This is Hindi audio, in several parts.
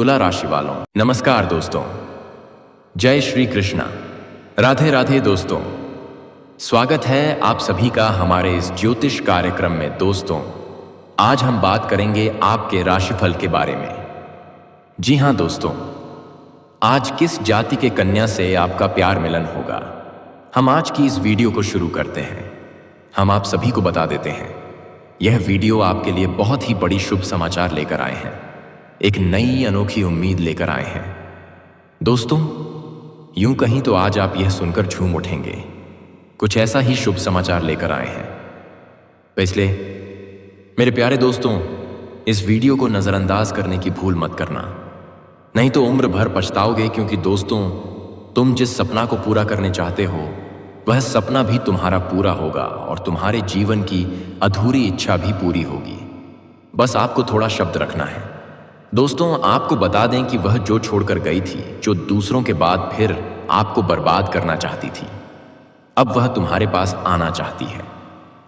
तुला राशि वालों, नमस्कार दोस्तों। जय श्री कृष्णा, राधे राधे दोस्तों। स्वागत है आप सभी का हमारे इस ज्योतिष कार्यक्रम में। दोस्तों, आज हम बात करेंगे आपके राशिफल के बारे में। जी हाँ दोस्तों, आज किस जाति के कन्या से आपका प्यार मिलन होगा, हम आज की इस वीडियो को शुरू करते हैं। हम आप सभी को बता देते हैं, यह वीडियो आपके लिए बहुत ही बड़ी शुभ समाचार लेकर आए हैं, एक नई अनोखी उम्मीद लेकर आए हैं। दोस्तों, यूं कहीं तो आज आप यह सुनकर झूम उठेंगे, कुछ ऐसा ही शुभ समाचार लेकर आए हैं। तो इसलिए मेरे प्यारे दोस्तों, इस वीडियो को नज़रअंदाज करने की भूल मत करना, नहीं तो उम्र भर पछताओगे। क्योंकि दोस्तों, तुम जिस सपना को पूरा करने चाहते हो, वह सपना भी तुम्हारा पूरा होगा और तुम्हारे जीवन की अधूरी इच्छा भी पूरी होगी। बस आपको थोड़ा शब्द रखना है। दोस्तों, आपको बता दें कि वह जो छोड़कर गई थी, जो दूसरों के बाद फिर आपको बर्बाद करना चाहती थी, अब वह तुम्हारे पास आना चाहती है।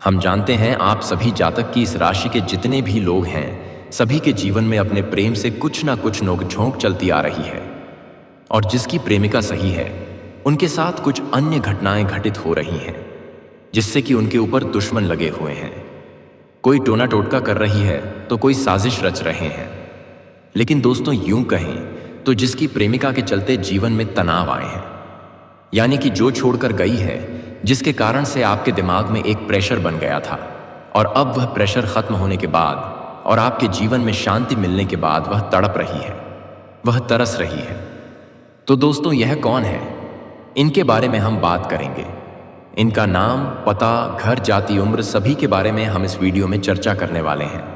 हम जानते हैं आप सभी जातक की इस राशि के जितने भी लोग हैं, सभी के जीवन में अपने प्रेम से कुछ ना कुछ नोक-झोंक चलती आ रही है। और जिसकी प्रेमिका सही है, उनके साथ कुछ अन्य घटनाएं घटित हो रही हैं, जिससे कि उनके ऊपर दुश्मन लगे हुए हैं। कोई टोना टोटका कर रही है तो कोई साजिश रच रहे हैं। लेकिन दोस्तों, यूं कहें तो जिसकी प्रेमिका के चलते जीवन में तनाव आए हैं, यानी कि जो छोड़कर गई है, जिसके कारण से आपके दिमाग में एक प्रेशर बन गया था, और अब वह प्रेशर खत्म होने के बाद और आपके जीवन में शांति मिलने के बाद वह तड़प रही है, वह तरस रही है। तो दोस्तों, यह कौन है, इनके बारे में हम बात करेंगे। इनका नाम, पता, घर, जाति, उम्र, सभी के बारे में हम इस वीडियो में चर्चा करने वाले हैं।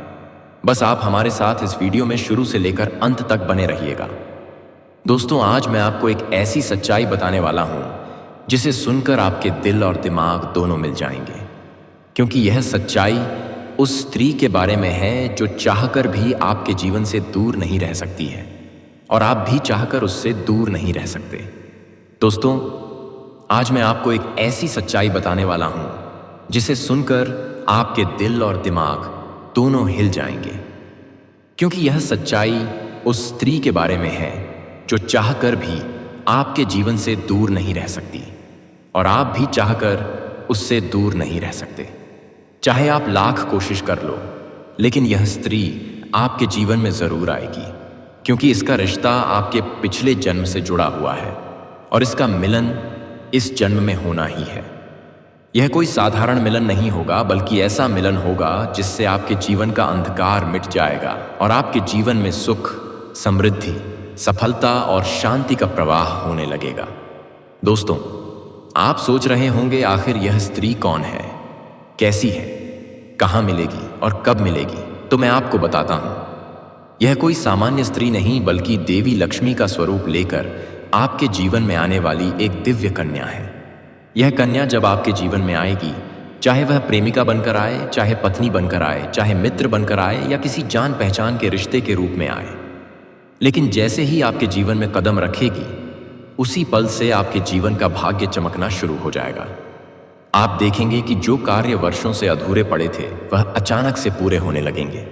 बस आप हमारे साथ इस वीडियो में शुरू से लेकर अंत तक बने रहिएगा। दोस्तों, आज मैं आपको एक ऐसी सच्चाई बताने वाला हूं, जिसे सुनकर आपके दिल और दिमाग दोनों मिल जाएंगे। क्योंकि यह सच्चाई उस स्त्री के बारे में है जो चाहकर भी आपके जीवन से दूर नहीं रह सकती है, और आप भी चाहकर उससे दूर नहीं रह सकते। दोस्तों, आज मैं आपको एक ऐसी सच्चाई बताने वाला हूं, जिसे सुनकर आपके दिल और दिमाग दोनों हिल जाएंगे। क्योंकि यह सच्चाई उस स्त्री के बारे में है जो चाहकर भी आपके जीवन से दूर नहीं रह सकती, और आप भी चाहकर उससे दूर नहीं रह सकते। चाहे आप लाख कोशिश कर लो, लेकिन यह स्त्री आपके जीवन में जरूर आएगी। क्योंकि इसका रिश्ता आपके पिछले जन्म से जुड़ा हुआ है, और इसका मिलन इस जन्म में होना ही है। यह कोई साधारण मिलन नहीं होगा, बल्कि ऐसा मिलन होगा जिससे आपके जीवन का अंधकार मिट जाएगा और आपके जीवन में सुख, समृद्धि, सफलता और शांति का प्रवाह होने लगेगा। दोस्तों, आप सोच रहे होंगे, आखिर यह स्त्री कौन है, कैसी है, कहाँ मिलेगी और कब मिलेगी? तो मैं आपको बताता हूँ। यह कोई सामान्य स्त्री नहीं, बल्कि देवी लक्ष्मी का स्वरूप लेकर आपके जीवन में आने वाली एक दिव्य कन्या है। यह कन्या जब आपके जीवन में आएगी, चाहे वह प्रेमिका बनकर आए, चाहे पत्नी बनकर आए, चाहे मित्र बनकर आए, या किसी जान पहचान के रिश्ते के रूप में आए, लेकिन जैसे ही आपके जीवन में कदम रखेगी, उसी पल से आपके जीवन का भाग्य चमकना शुरू हो जाएगा। आप देखेंगे कि जो कार्य वर्षों से अधूरे पड़े थे, वह अचानक से पूरे होने लगेंगे।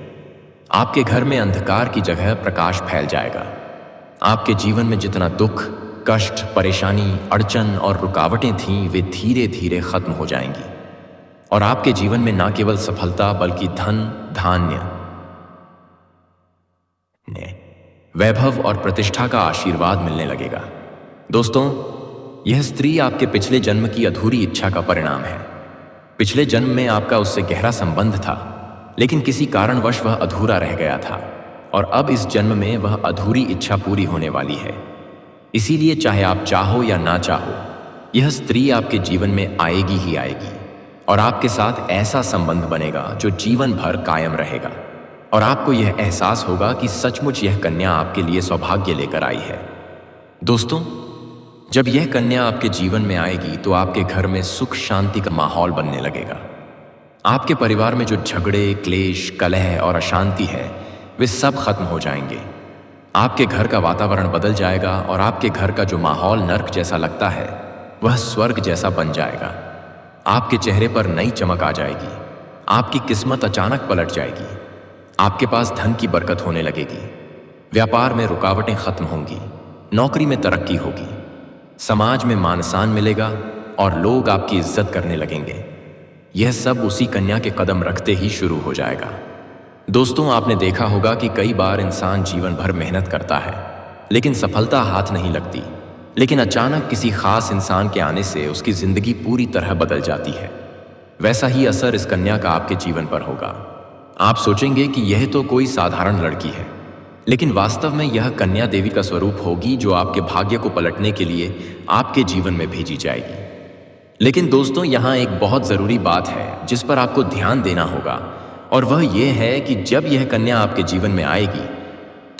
आपके घर में अंधकार की जगह प्रकाश फैल जाएगा। आपके जीवन में जितना दुख, कष्ट, परेशानी, अड़चन और रुकावटें थीं, वे धीरे धीरे खत्म हो जाएंगी, और आपके जीवन में न केवल सफलता, बल्कि धन, धान्य, वैभव और प्रतिष्ठा का आशीर्वाद मिलने लगेगा। दोस्तों, यह स्त्री आपके पिछले जन्म की अधूरी इच्छा का परिणाम है। पिछले जन्म में आपका उससे गहरा संबंध था, लेकिन किसी कारणवश वह अधूरा रह गया था, और अब इस जन्म में वह अधूरी इच्छा पूरी होने वाली है। इसीलिए चाहे आप चाहो या ना चाहो, यह स्त्री आपके जीवन में आएगी ही आएगी, और आपके साथ ऐसा संबंध बनेगा जो जीवन भर कायम रहेगा। और आपको यह एहसास होगा कि सचमुच यह कन्या आपके लिए सौभाग्य लेकर आई है। दोस्तों, जब यह कन्या आपके जीवन में आएगी, तो आपके घर में सुख शांति का माहौल बनने लगेगा। आपके परिवार में जो झगड़े, क्लेश, कलह और अशांति है, वे सब खत्म हो जाएंगे। आपके घर का वातावरण बदल जाएगा, और आपके घर का जो माहौल नर्क जैसा लगता है, वह स्वर्ग जैसा बन जाएगा। आपके चेहरे पर नई चमक आ जाएगी। आपकी किस्मत अचानक पलट जाएगी। आपके पास धन की बरकत होने लगेगी। व्यापार में रुकावटें खत्म होंगी, नौकरी में तरक्की होगी, समाज में मान सम्मान मिलेगा और लोग आपकी इज्जत करने लगेंगे। यह सब उसी कन्या के कदम रखते ही शुरू हो जाएगा। दोस्तों, आपने देखा होगा कि कई बार इंसान जीवन भर मेहनत करता है लेकिन सफलता हाथ नहीं लगती, लेकिन अचानक किसी खास इंसान के आने से उसकी जिंदगी पूरी तरह बदल जाती है। वैसा ही असर इस कन्या का आपके जीवन पर होगा। आप सोचेंगे कि यह तो कोई साधारण लड़की है, लेकिन वास्तव में यह कन्या देवी का स्वरूप होगी जो आपके भाग्य को पलटने के लिए आपके जीवन में भेजी जाएगी। लेकिन दोस्तों, यहाँ एक बहुत ज़रूरी बात है जिस पर आपको ध्यान देना होगा, और वह यह है कि जब यह कन्या आपके जीवन में आएगी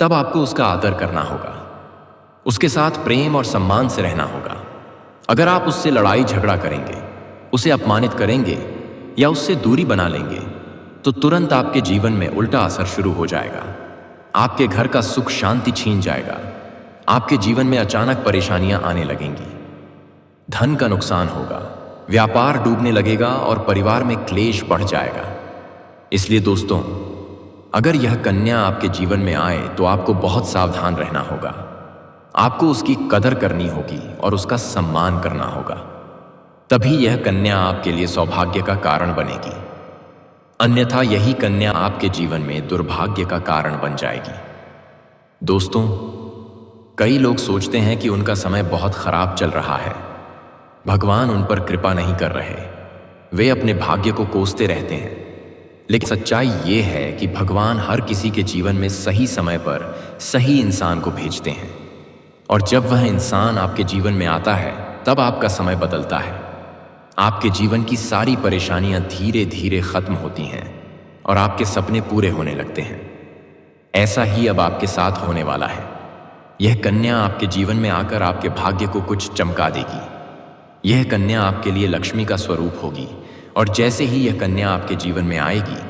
तब आपको उसका आदर करना होगा, उसके साथ प्रेम और सम्मान से रहना होगा। अगर आप उससे लड़ाई झगड़ा करेंगे, उसे अपमानित करेंगे या उससे दूरी बना लेंगे तो तुरंत आपके जीवन में उल्टा असर शुरू हो जाएगा। आपके घर का सुख शांति छीन जाएगा, आपके जीवन में अचानक परेशानियां आने लगेंगी, धन का नुकसान होगा, व्यापार डूबने लगेगा और परिवार में क्लेश बढ़ जाएगा। इसलिए दोस्तों, अगर यह कन्या आपके जीवन में आए तो आपको बहुत सावधान रहना होगा। आपको उसकी कदर करनी होगी और उसका सम्मान करना होगा, तभी यह कन्या आपके लिए सौभाग्य का कारण बनेगी। अन्यथा यही कन्या आपके जीवन में दुर्भाग्य का कारण बन जाएगी। दोस्तों, कई लोग सोचते हैं कि उनका समय बहुत खराब चल रहा है, भगवान उन पर कृपा नहीं कर रहे, वे अपने भाग्य को कोसते रहते हैं। लेकिन सच्चाई ये है कि भगवान हर किसी के जीवन में सही समय पर सही इंसान को भेजते हैं, और जब वह इंसान आपके जीवन में आता है तब आपका समय बदलता है। आपके जीवन की सारी परेशानियां धीरे धीरे खत्म होती हैं और आपके सपने पूरे होने लगते हैं। ऐसा ही अब आपके साथ होने वाला है। यह कन्या आपके जीवन में आकर आपके भाग्य को कुछ चमका देगी। यह कन्या आपके लिए लक्ष्मी का स्वरूप होगी, और जैसे ही यह कन्या आपके जीवन में आएगी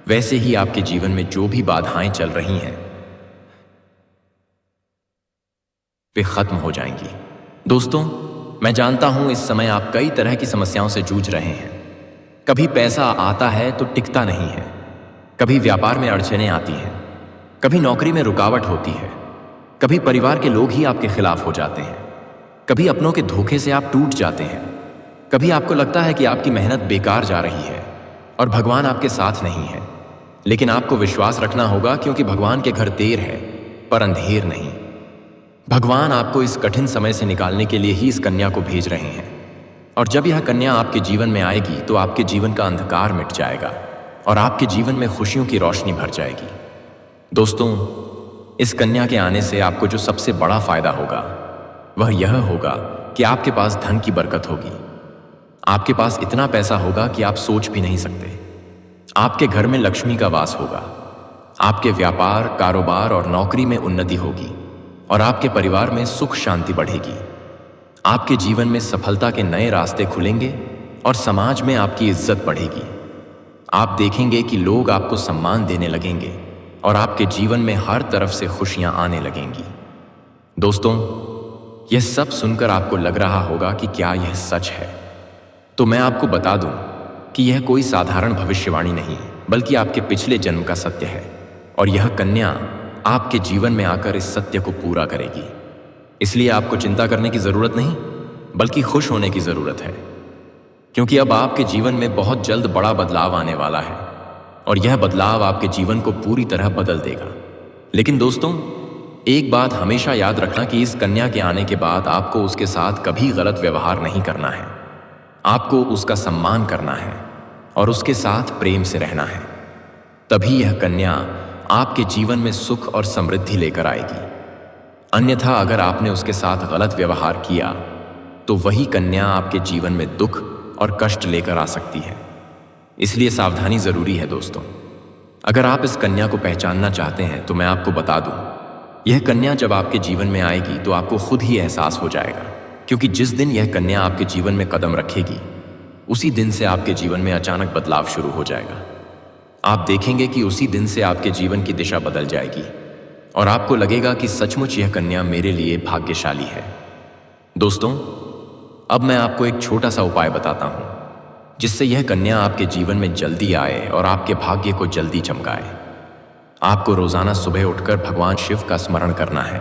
वैसे ही आपके जीवन में जो भी बाधाएं चल रही हैं वे खत्म हो जाएंगी। दोस्तों, मैं जानता हूं इस समय आप कई तरह की समस्याओं से जूझ रहे हैं। कभी पैसा आता है तो टिकता नहीं है, कभी व्यापार में अड़चनें आती हैं, कभी नौकरी में रुकावट होती है, कभी परिवार के लोग ही आपके खिलाफ हो जाते हैं, कभी अपनों के धोखे से आप टूट जाते हैं, कभी आपको लगता है कि आपकी मेहनत बेकार जा रही है और भगवान आपके साथ नहीं है। लेकिन आपको विश्वास रखना होगा, क्योंकि भगवान के घर देर है पर अंधेर नहीं। भगवान आपको इस कठिन समय से निकालने के लिए ही इस कन्या को भेज रहे हैं, और जब यह कन्या आपके जीवन में आएगी तो आपके जीवन का अंधकार मिट जाएगा और आपके जीवन में खुशियों की रोशनी भर जाएगी। दोस्तों, इस कन्या के आने से आपको जो सबसे बड़ा फायदा होगा वह यह होगा कि आपके पास धन की बरकत होगी। आपके पास इतना पैसा होगा कि आप सोच भी नहीं सकते। आपके घर में लक्ष्मी का वास होगा, आपके व्यापार, कारोबार और नौकरी में उन्नति होगी, और आपके परिवार में सुख शांति बढ़ेगी। आपके जीवन में सफलता के नए रास्ते खुलेंगे और समाज में आपकी इज्जत बढ़ेगी। आप देखेंगे कि लोग आपको सम्मान देने लगेंगे और आपके जीवन में हर तरफ से खुशियां आने लगेंगी। दोस्तों, यह सब सुनकर आपको लग रहा होगा कि क्या यह सच है? तो मैं आपको बता दूं कि यह कोई साधारण भविष्यवाणी नहीं, बल्कि आपके पिछले जन्म का सत्य है, और यह कन्या आपके जीवन में आकर इस सत्य को पूरा करेगी। इसलिए आपको चिंता करने की जरूरत नहीं, बल्कि खुश होने की जरूरत है, क्योंकि अब आपके जीवन में बहुत जल्द बड़ा बदलाव आने वाला है, और यह बदलाव आपके जीवन को पूरी तरह बदल देगा। लेकिन दोस्तों, एक बात हमेशा याद रखना कि इस कन्या के आने के बाद आपको उसके साथ कभी गलत व्यवहार नहीं करना है। आपको उसका सम्मान करना है और उसके साथ प्रेम से रहना है। तभी यह कन्या आपके जीवन में सुख और समृद्धि लेकर आएगी। अन्यथा अगर आपने उसके साथ गलत व्यवहार किया तो वही कन्या आपके जीवन में दुख और कष्ट लेकर आ सकती है। इसलिए सावधानी जरूरी है दोस्तों। अगर आप इस कन्या को पहचानना चाहते हैं तो मैं आपको बता दूं, यह कन्या जब आपके जीवन में आएगी तो आपको खुद ही एहसास हो जाएगा, क्योंकि जिस दिन यह कन्या आपके जीवन में कदम रखेगी उसी दिन से आपके जीवन में अचानक बदलाव शुरू हो जाएगा। आप देखेंगे कि उसी दिन से आपके जीवन की दिशा बदल जाएगी और आपको लगेगा कि सचमुच यह कन्या मेरे लिए भाग्यशाली है। दोस्तों, अब मैं आपको एक छोटा सा उपाय बताता हूं जिससे यह कन्या आपके जीवन में जल्दी आए और आपके भाग्य को जल्दी चमकाए। आपको रोजाना सुबह उठकर भगवान शिव का स्मरण करना है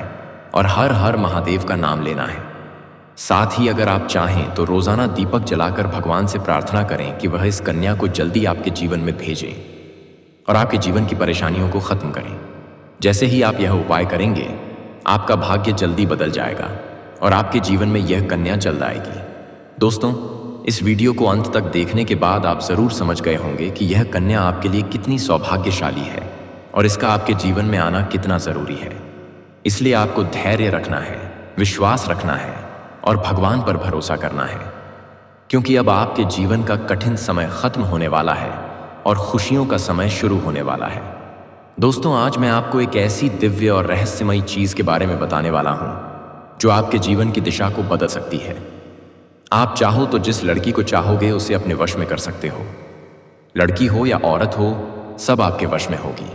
और हर हर महादेव का नाम लेना है। साथ ही अगर आप चाहें तो रोजाना दीपक जलाकर भगवान से प्रार्थना करें कि वह इस कन्या को जल्दी आपके जीवन में भेजें और आपके जीवन की परेशानियों को खत्म करें। जैसे ही आप यह उपाय करेंगे, आपका भाग्य जल्दी बदल जाएगा और आपके जीवन में यह कन्या जल्द आएगी। दोस्तों, इस वीडियो को अंत तक देखने के बाद आप जरूर समझ गए होंगे कि यह कन्या आपके लिए कितनी सौभाग्यशाली है और इसका आपके जीवन में आना कितना जरूरी है। इसलिए आपको धैर्य रखना है, विश्वास रखना है और भगवान पर भरोसा करना है, क्योंकि अब आपके जीवन का कठिन समय खत्म होने वाला है और खुशियों का समय शुरू होने वाला है। दोस्तों, आज मैं आपको एक ऐसी दिव्य और रहस्यमयी चीज के बारे में बताने वाला हूं जो आपके जीवन की दिशा को बदल सकती है। आप चाहो तो जिस लड़की को चाहोगे उसे अपने वश में कर सकते हो। लड़की हो या औरत हो, सब आपके वश में होगी।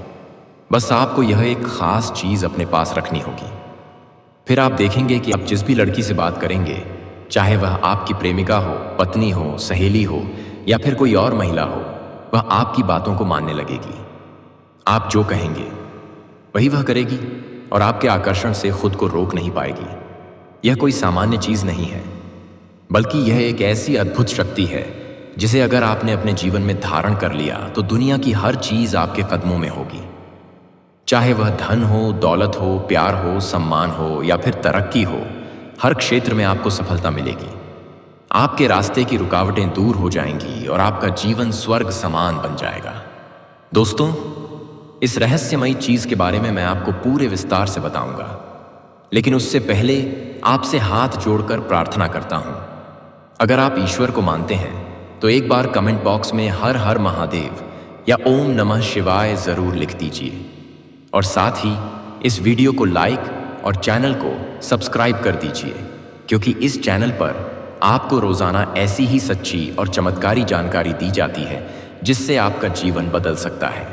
बस आपको यह एक खास चीज अपने पास रखनी होगी। फिर आप देखेंगे कि आप जिस भी लड़की से बात करेंगे, चाहे वह आपकी प्रेमिका हो, पत्नी हो, सहेली हो या फिर कोई और महिला हो, वह आपकी बातों को मानने लगेगी। आप जो कहेंगे वही वह करेगी और आपके आकर्षण से खुद को रोक नहीं पाएगी। यह कोई सामान्य चीज नहीं है, बल्कि यह एक ऐसी अद्भुत शक्ति है जिसे अगर आपने अपने जीवन में धारण कर लिया तो दुनिया की हर चीज आपके कदमों में होगी। चाहे वह धन हो, दौलत हो, प्यार हो, सम्मान हो या फिर तरक्की हो, हर क्षेत्र में आपको सफलता मिलेगी। आपके रास्ते की रुकावटें दूर हो जाएंगी और आपका जीवन स्वर्ग समान बन जाएगा। दोस्तों, इस रहस्यमयी चीज के बारे में मैं आपको पूरे विस्तार से बताऊंगा, लेकिन उससे पहले आपसे हाथ जोड़कर प्रार्थना करता हूं। अगर आप ईश्वर को मानते हैं तो एक बार कमेंट बॉक्स में हर हर महादेव या ओम नमः शिवाय जरूर लिख दीजिए और साथ ही इस वीडियो को लाइक और चैनल को सब्सक्राइब कर दीजिए, क्योंकि इस चैनल पर आपको रोजाना ऐसी ही सच्ची और चमत्कारी जानकारी दी जाती है जिससे आपका जीवन बदल सकता है।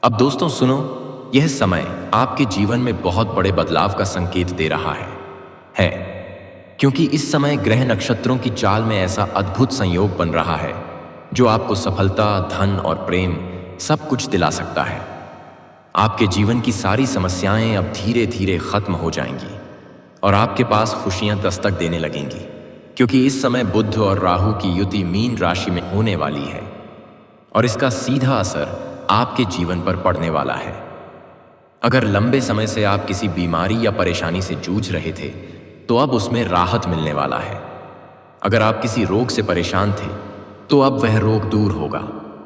अब दोस्तों सुनो, यह समय आपके जीवन में बहुत बड़े बदलाव का संकेत दे रहा है क्योंकि इस समय ग्रह नक्षत्रों की चाल में ऐसा अद्भुत संयोग बन रहा है जो आपको सफलता, धन और प्रेम सब कुछ दिला सकता है। आपके जीवन की सारी समस्याएं अब धीरे धीरे खत्म हो जाएंगी और आपके पास खुशियां दस्तक देने लगेंगी, क्योंकि इस समय बुध और राहु की युति मीन राशि में होने वाली है और इसका सीधा असर आपके जीवन पर पड़ने वाला है। अगर लंबे समय से आप किसी बीमारी या परेशानी से जूझ रहे थे तो अब उसमें राहत मिलने वाला है। अगर आप किसी रोग से परेशान थे तो अब वह रोग दूर होगा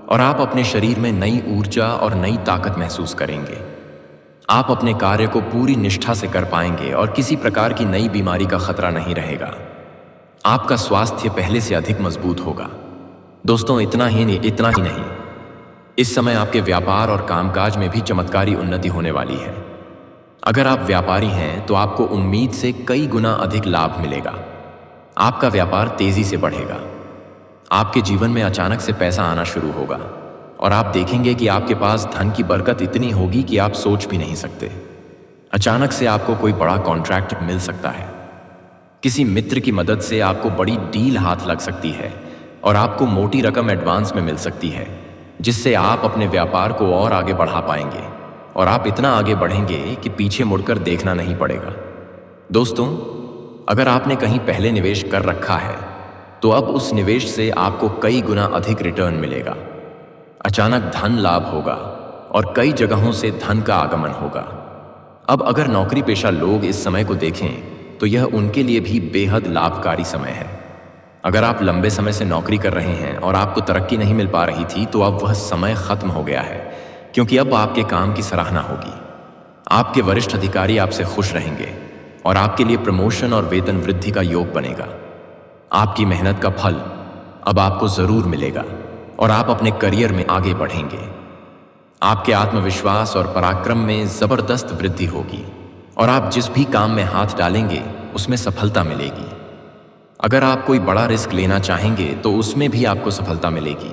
और आप अपने शरीर में नई ऊर्जा और नई ताकत महसूस करेंगे। आप अपने कार्य को पूरी निष्ठा से कर पाएंगे और किसी प्रकार की नई बीमारी का खतरा नहीं रहेगा। आपका स्वास्थ्य पहले से अधिक मजबूत होगा। दोस्तों, इतना ही नहीं, इस समय आपके व्यापार और कामकाज में भी चमत्कारी उन्नति होने वाली है। अगर आप व्यापारी हैं तो आपको उम्मीद से कई गुना अधिक लाभ मिलेगा। आपका व्यापार तेजी से बढ़ेगा। आपके जीवन में अचानक से पैसा आना शुरू होगा और आप देखेंगे कि आपके पास धन की बरकत इतनी होगी कि आप सोच भी नहीं सकते। अचानक से आपको कोई बड़ा कॉन्ट्रैक्ट मिल सकता है। किसी मित्र की मदद से आपको बड़ी डील हाथ लग सकती है और आपको मोटी रकम एडवांस में मिल सकती है, जिससे आप अपने व्यापार को और आगे बढ़ा पाएंगे और आप इतना आगे बढ़ेंगे कि पीछे मुड़कर देखना नहीं पड़ेगा। दोस्तों, अगर आपने कहीं पहले निवेश कर रखा है तो अब उस निवेश से आपको कई गुना अधिक रिटर्न मिलेगा। अचानक धन लाभ होगा और कई जगहों से धन का आगमन होगा। अब अगर नौकरी पेशा लोग इस समय को देखें तो यह उनके लिए भी बेहद लाभकारी समय है। अगर आप लंबे समय से नौकरी कर रहे हैं और आपको तरक्की नहीं मिल पा रही थी तो अब वह समय खत्म हो गया है, क्योंकि अब आपके काम की सराहना होगी। आपके वरिष्ठ अधिकारी आपसे खुश रहेंगे और आपके लिए प्रमोशन और वेतन वृद्धि का योग बनेगा। आपकी मेहनत का फल अब आपको जरूर मिलेगा और आप अपने करियर में आगे बढ़ेंगे। आपके आत्मविश्वास और पराक्रम में जबरदस्त वृद्धि होगी और आप जिस भी काम में हाथ डालेंगे उसमें सफलता मिलेगी। अगर आप कोई बड़ा रिस्क लेना चाहेंगे तो उसमें भी आपको सफलता मिलेगी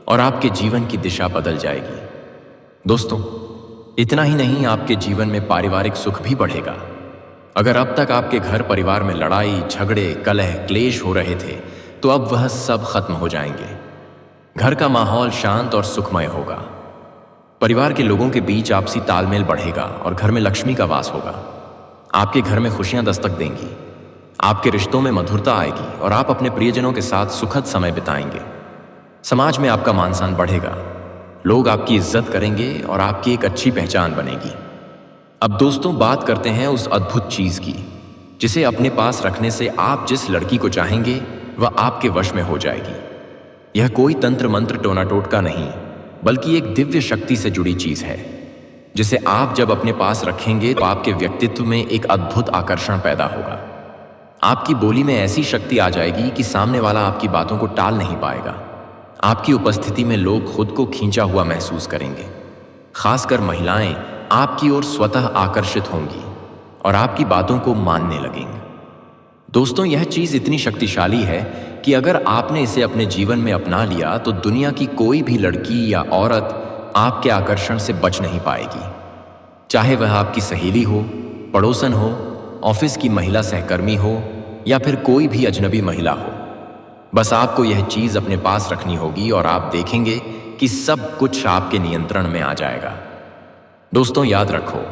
और आपके जीवन की दिशा बदल जाएगी। दोस्तों, इतना ही नहीं, आपके जीवन में पारिवारिक सुख भी बढ़ेगा। अगर अब तक आपके घर परिवार में लड़ाई, झगड़े, कलह, क्लेश हो रहे थे तो अब वह सब खत्म हो जाएंगे। घर का माहौल शांत और सुखमय होगा। परिवार के लोगों के बीच आपसी तालमेल बढ़ेगा और घर में लक्ष्मी का वास होगा। आपके घर में खुशियां दस्तक देंगी, आपके रिश्तों में मधुरता आएगी और आप अपने प्रियजनों के साथ सुखद समय बिताएंगे। समाज में आपका मान सम्मान बढ़ेगा, लोग आपकी इज्जत करेंगे और आपकी एक अच्छी पहचान बनेगी। अब दोस्तों, बात करते हैं उस अद्भुत चीज की जिसे अपने पास रखने से आप जिस लड़की को चाहेंगे वह आपके वश में हो जाएगी। यह कोई तंत्र मंत्र टोना टोटका नहीं, बल्कि एक दिव्य शक्ति से जुड़ी चीज है जिसे आप जब अपने पास रखेंगे तो आपके व्यक्तित्व में एक अद्भुत आकर्षण पैदा होगा। आपकी बोली में ऐसी शक्ति आ जाएगी कि सामने वाला आपकी बातों को टाल नहीं पाएगा। आपकी उपस्थिति में लोग खुद को खींचा हुआ महसूस करेंगे। खासकर महिलाएं आपकी ओर स्वतः आकर्षित होंगी और आपकी बातों को मानने लगेंगे। दोस्तों, यह चीज इतनी शक्तिशाली है कि अगर आपने इसे अपने जीवन में अपना लिया तो दुनिया की कोई भी लड़की या औरत आपके आकर्षण से बच नहीं पाएगी। चाहे वह आपकी सहेली हो, पड़ोसन हो, ऑफिस की महिला सहकर्मी हो या फिर कोई भी अजनबी महिला हो, बस आपको यह चीज अपने पास रखनी होगी और आप देखेंगे कि सब कुछ आपके नियंत्रण में आ जाएगा। दोस्तों, याद रखो,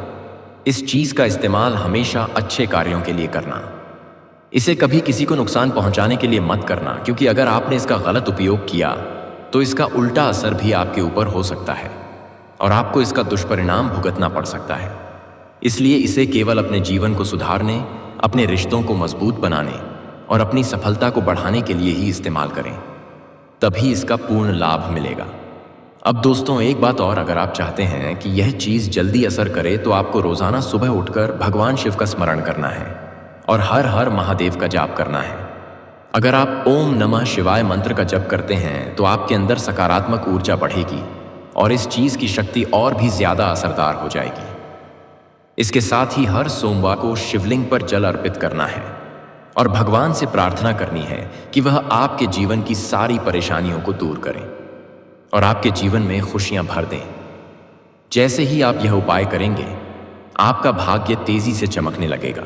इस चीज का इस्तेमाल हमेशा अच्छे कार्यों के लिए करना। इसे कभी किसी को नुकसान पहुंचाने के लिए मत करना, क्योंकि अगर आपने इसका गलत उपयोग किया तो इसका उल्टा असर भी आपके ऊपर हो सकता है और आपको इसका दुष्परिणाम भुगतना पड़ सकता है। इसलिए इसे केवल अपने जीवन को सुधारने, अपने रिश्तों को मजबूत बनाने और अपनी सफलता को बढ़ाने के लिए ही इस्तेमाल करें, तभी इसका पूर्ण लाभ मिलेगा। अब दोस्तों, एक बात और, अगर आप चाहते हैं कि यह चीज जल्दी असर करे तो आपको रोजाना सुबह उठकर भगवान शिव का स्मरण करना है और हर हर महादेव का जाप करना है। अगर आप ओम नमः शिवाय मंत्र का जप करते हैं तो आपके अंदर सकारात्मक ऊर्जा बढ़ेगी और इस चीज की शक्ति और भी ज्यादा असरदार हो जाएगी। इसके साथ ही हर सोमवार को शिवलिंग पर जल अर्पित करना है और भगवान से प्रार्थना करनी है कि वह आपके जीवन की सारी परेशानियों को दूर करें और आपके जीवन में खुशियां भर दें। जैसे ही आप यह उपाय करेंगे, आपका भाग्य तेजी से चमकने लगेगा